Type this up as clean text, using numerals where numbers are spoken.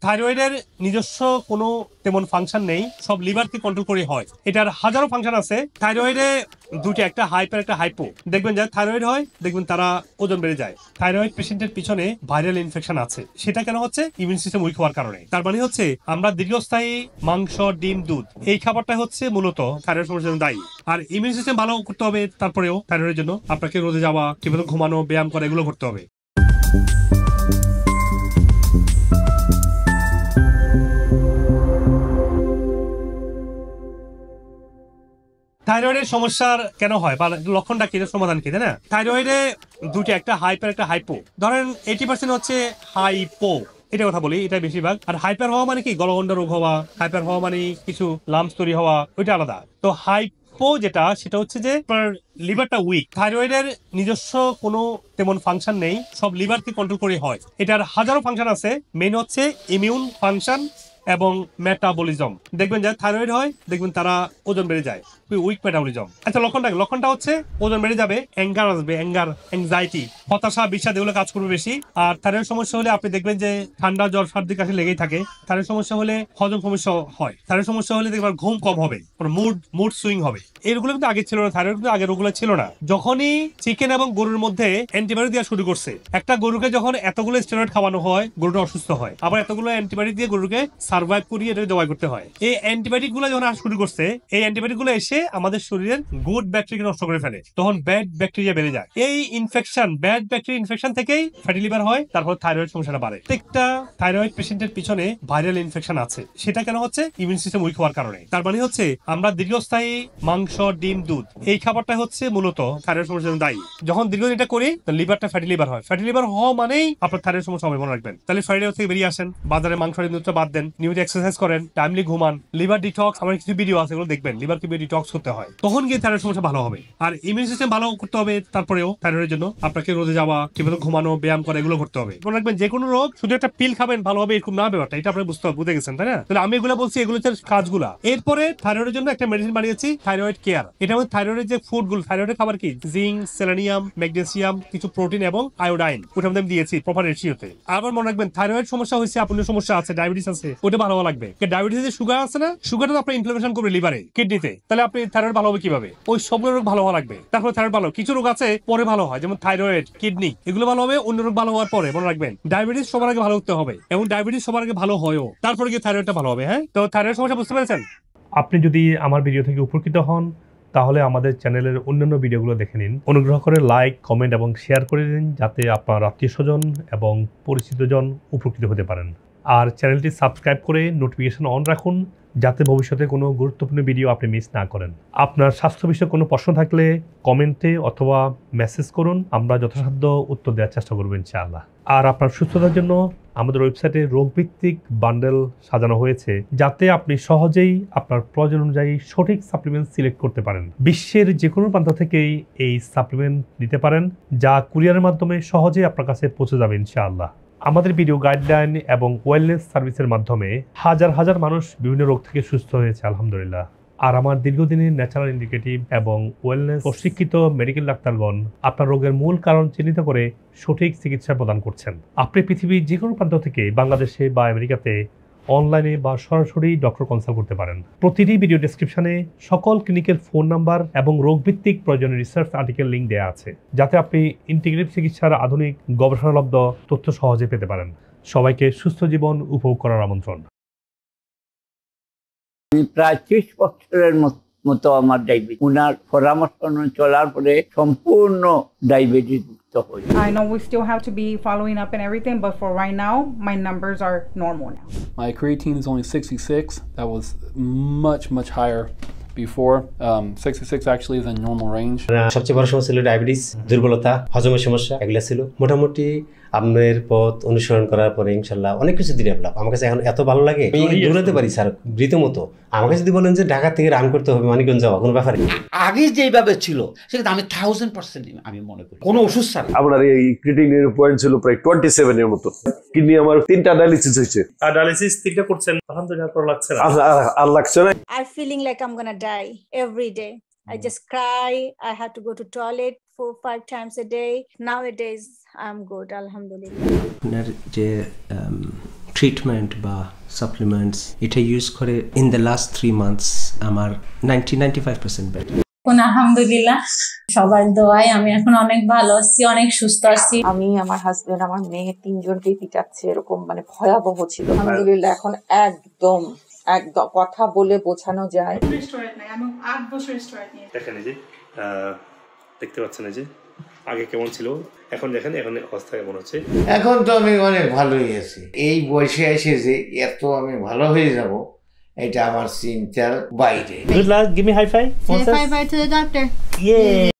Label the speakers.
Speaker 1: থাইরয়েডের নিজস্ব কোনো তেমন ফাংশন নেই, সব লিভারকে কন্ট্রোল করে হয়। এটার হাজারো ফাংশন আছে। থাইরয়েডে দুটি, একটা হাইপার একটা হাইপো। দেখবেন যারা থাইরয়েড হয় দেখবেন তারা ওজন বেড়ে যায়। থাইরয়েড পেশেন্টের পিছনে ভাইরাল ইনফেকশন আছে। সেটা কেন হচ্ছে? ইমিউন সিস্টেম উইক হওয়ার কারণে। তার মানে হচ্ছে আমরা দীর্ঘস্থায়ী মাংস, ডিম, দুধ এই খাবারটা হচ্ছে মূলত থাইরয়েড সমস্যার জন্য দায়ী। আর ইমিউন সিস্টেম ভালো করতে হবে, তারপরেও থাইরয়েডের জন্য আপনাকে রোদে যাওয়া, ঠিকমতো ঘুমানো, ব্যায়াম করা এগুলো করতে হবে। থাইরয়েডের সমস্যার কেন হয় বা লক্ষণটা কি, সমাধান কি, তাই না? থাইরয়েডে দুটি, একটা হাইপার একটা হাইপো। ধরেন 80% হচ্ছে হাইপো, এটা কথা বলি, এটা বেশিরভাগ। আর হাইপার হওয়া মানে কি গলগন্ড রোগ হওয়া, হাইপার হওয়া মানে কিছু লাম্পস তৈরি হওয়া, ওইটা আলাদা। তো হাইপো যেটা, সেটা হচ্ছে যে আপনার লিভারটা উইক। থাইরয়েডের নিজস্ব কোনো তেমন ফাংশন নেই, সব লিভারকে কন্ট্রোল করে হয়। এটার হাজারো ফাংশন আছে। মেন হচ্ছে ইমিউন ফাংশন এবং মেটাবলিজম। দেখবেন যারা থাইরয়েড হয় দেখবেন তারা ওজন বেড়ে যায়, উইক মেটাবলিজম। আচ্ছা, লক্ষণটা হচ্ছে ওজন বেড়ে যাবে, অ্যাঙ্গার আসবে, অ্যাংজাইটি, হতাশা, বিষাদ এগুলো কাজ করবে বেশি। আর থাইরয়েড সমস্যা হলে আপনি দেখবেন যে ঠান্ডা, জ্বর, সর্দি, কাশি লেগেই থাকে। থাইরয়েড সমস্যা হলে হজম সমস্যা হয়। থাইরয়েড সমস্যা হলে দেখবেন ঘুম কম হবে, মুড সুইং হবে। এগুলো কিন্তু আগে ছিল না, থাইরয়েড কিন্তু আগের ওগুলো ছিল না। যখনই চিকেন এবং গরুর মধ্যে অ্যান্টিবায়োটিক দেওয়া শুরু করছে, একটা গরুকে যখন এতগুলো স্টেরয়েড খাওয়ানো হয় গরুটা অসুস্থ হয়, আবার এতগুলো অ্যান্টিবায়োটিক দিয়ে গরুকে সার্ভাইভ করিয়ে এটা জবাই করতে হয়। এই অ্যান্টিবায়োটিক গুলো যখন আসা শুরু করছে, এই অ্যান্টিবায়োটিক গুলো এসে আমাদের শরীরের গুড ব্যাকটেরিয়া নষ্ট করে ফেলে, তখন ব্যাড ব্যাকটেরিয়া বেড়ে যায়। এই ইনফেকশন, ব্যাড ব্যাকটেরিয়া ইনফেকশন থেকেই ফ্যাটি লিভার হয়, তারপর থাইরয়েড সমস্যাটা বাড়ে। প্রত্যেকটা থাইরয়েড পেশেন্টের পিছনে ভাইরাল ইনফেকশন আছে। সেটা কেন হচ্ছে? ইমিউন সিস্টেম উইক হওয়ার কারণে। তার মানে হচ্ছে আমরা দীর্ঘস্থায়ী মাংস, ডিম, দুধ এই খাবারটা হচ্ছে মূলত থাইরয়েড সমস্যার জন্য দায়ী। যখন দীর্ঘদিন এটা করি লিভারটা ফ্যাটি লিভার হয়। ফ্যাটি লিভার হওয়া মানেই আপনার থাইরয়েড সমস্যা হবে, মনে রাখবেন। তাহলে ফ্রাইডে থেকে বেরিয়ে আসেন, বাজারে মাংস, ডিম, দুধটা বাদ দেন, নিয়মিত এক্সারসাইজ করেন, টাইমলি ঘুমান, লিভার ডিটক্স, আমার কিছু ভিডিও আছে এগুলো দেখবেন, লিভার কিভাবে ডিটক্স করতে হয়, তখন গিয়ে থাইরয়েড সমস্যা ভালো হবে। আর ইমিউন সিস্টেম ভালো করতে হবে, তারপরেও থাইরয়েডের জন্য আপনাকে রোদে যাওয়া, ঠিকমতো ঘুমানো, ব্যায়াম করা এগুলো করতে হবে। মনে রাখবেন, যে কোনো রোগ শুধু একটা পিল খাবেন ভালো হবে এরকম না ব্যাপারটা, এটা আপনি বুঝে গেছেন, তাই না? তাহলে আমি এগুলো বলছি, এগুলো হচ্ছে কাজগুলা। এরপরে থাইরয়েডের জন্য একটা মেডিসিন বানিয়েছি, থাইরয়েড কেয়ার। এটা আমাদের থাইরয়েডের যে ফুড গুলো, থাইরয়েডের খাবার কি, জিঙ্ক, সেলেনিয়াম, ম্যাগনেসিয়াম, কিছু প্রোটিন এবং আয়োডাইন, ওটা আমি দিয়েছি প্রপার রেশিওতে। আবার মনে রাখবেন, থাইরয়েড সমস্যা হয়েছে, আপনার সমস্যা আছে, ডায়াবেটিস আছে, ওটা ভালো হওয়া লাগবে। ডায়াবেটিসে সুগার আছে না, সুগারটা তো আপনার ইনফ্লামেশন করবে লিভারে, কিডনিতে, তাহলে আপনি থাইরয়েড ভালো হবে কিভাবে? ওই সবগুলো রোগ ভালো হওয়া লাগবে, তারপরে থাইরয়েড ভালো। কিছু রোগ আছে পরে ভালো হয়, যেমন থাইরয়েড, কিডনি, এগুলো ভালো হবে অন্য রোগ ভালো হওয়ার পরে। মনে রাখবেন, ডায়াবেটিস সবার আগে ভালো হতে হবে, এবং ডায়াবেটিস সবার আগে ভালো হয়ও, তারপরে গিয়ে থাইরয়েডটা ভালো হবে। হ্যাঁ, তো থাইরয়েড সমস্যা বুঝতে পেরেছেন?
Speaker 2: আপনি যদি আমার ভিডিও থেকে উপকৃত হন তাহলে আমাদের চ্যানেলের অন্যান্য ভিডিওগুলো দেখে নিন। অনুগ্রহ করে লাইক, কমেন্ট এবং শেয়ার করে দিন, যাতে আপনার আত্মীয়স্বজন এবং পরিচিতজন উপকৃত হতে পারেন। আর চ্যানেলটি সাবস্ক্রাইব করে নোটিফিকেশন অন রাখুন, যাতে ভবিষ্যতে কোনো গুরুত্বপূর্ণ ভিডিও আপনি মিস না করেন। আপনার স্বাস্থ্য বিষয়ে কোনো প্রশ্ন থাকলে কমেন্টে অথবা মেসেজ করুন, আমরা যথাসাধ্য উত্তর দেওয়ার চেষ্টা করব ইনশাআল্লাহ। আর আপনার সুস্থতার জন্য আমাদের ওয়েবসাইটে রোগভিত্তিক বান্ডেল সাজানো হয়েছে, যাতে আপনি সহজেই আপনার প্রয়োজন অনুযায়ী সঠিক সাপ্লিমেন্ট সিলেক্ট করতে পারেন। বিশ্বের যে কোনো প্রান্ত থেকেই এই সাপ্লিমেন্ট নিতে পারেন, যা কুরিয়ারের মাধ্যমে সহজেই আপনার কাছে পৌঁছে যাবে ইনশাআল্লাহ। আমাদের ভিডিও গাইডলাইন এবং ওয়েলনেস সার্ভিসের মাধ্যমে হাজার হাজার মানুষ বিভিন্ন রোগ থেকে সুস্থ হয়েছে আলহামদুলিল্লাহ। আর আমার দীর্ঘদিনের ন্যাচারাল ইন্ডিকেটিভ এবং ওয়েলনেস প্রশিক্ষিত মেডিকেল ডাক্তারগণ আপনার রোগের মূল কারণ চিহ্নিত করে সঠিক চিকিৎসা প্রদান করছেন। আপনি পৃথিবীর যে কোনো প্রান্ত থেকে বাংলাদেশে বা আমেরিকাতে অনলাইনে বা সরাসরি ডক্টর কনসাল্ট করতে পারেন। প্রতিটি ভিডিও ডেসক্রিপশনে সকল ক্লিনিকের ফোন নাম্বার এবং রোগভিত্তিক প্রয়োজনীয় রিসার্চ আর্টিকেল লিঙ্ক দেওয়া আছে, যাতে আপনি ইন্টিগ্রেটিভ চিকিৎসার আধুনিক গবেষণালব্ধ তথ্য সহজে পেতে পারেন। সবাইকে সুস্থ জীবন উপভোগ করার আমন্ত্রণ।
Speaker 3: প্রায় 30 বছরের মতো আমার ডায়াবেটিস, ওনার পরামর্শ চলার পরে সম্পূর্ণ ডায়াবেটিস মুক্ত হই।
Speaker 4: I know we still have to be following up and everything, but for right now, my numbers are normal now.
Speaker 5: My creatine is only 66. That was much higher before. 66 actually is in normal range.
Speaker 6: সবচেয়ে বড় সমস্যা ছিল diabetes, দুর্বলতা, হজমের সমস্যা, এগুলো ছিল। মোটামুটি আপনার পথ অনুসরণ করার পরে ইনশাল্লাহ অনেক কিছু ডেভেলপ। আমার কাছে এখন এত ভালো লাগে, আমি দৌড়াতে পারি স্যার রীতিমতো। আমাকে যদি বলেন যে ঢাকা থেকে রান করতে হবে মানিকগঞ্জ যাওয়া, কোনো ব্যাপার নেই।
Speaker 7: আগে যেভাবে ছিল সেটা আমি 1000% আমি মনে করি কোনো ওষুধ ছাড়া।
Speaker 8: আপনার এই ক্রিটিনিনের পয়েন্ট ছিল প্রায় 27 এর মতো। কিডনি আমার 3টা ডায়ালিসিস হয়েছে।
Speaker 2: আর ডায়ালিসিস 3টা করছেন, আলহামদুলিল্লাহ ভালো লাগছে না?
Speaker 8: আর লাগছে না।
Speaker 9: I'm feeling like I'm gonna die every day. I just cry. I had to go to toilet 4-5 times a day. Nowadays, I'm good, alhamdulillah.
Speaker 10: আপনার যে ট্রিটমেন্ট বা সাপ্লিমেন্টস এটা ইউজ করে ইন দ্য লাস্ট 3 মান্থস আমার 95% better.
Speaker 11: আলহামদুলিল্লাহ সবার দোয়ায় আমি এখন অনেক ভালো আছি, অনেক সুস্থ আছি।
Speaker 12: আমি, আমার হাজবেন্ড, আমার মেয়ে 3 জনকেই পিটাচ্ছে, এরকম মানে ভয়াবহ ছিল। আলহামদুলিল্লাহ এখন একদম কথা বলে বোঝানো যায়।
Speaker 1: দেখেন এই যে দেখতে পাচ্ছেন এই যে আগে কেমন ছিল, এখন দেখেন এখন অবস্থা কেমন হচ্ছে।
Speaker 13: এখন তো আমি অনেক ভালোই আছি। এই বয়সে এসে যে এত আমি ভালো হয়ে যাব এটা আমার চিন্তার বাইরে।
Speaker 14: Good luck. Give me high five.
Speaker 15: Say bye bye to the doctor.
Speaker 14: Yeah.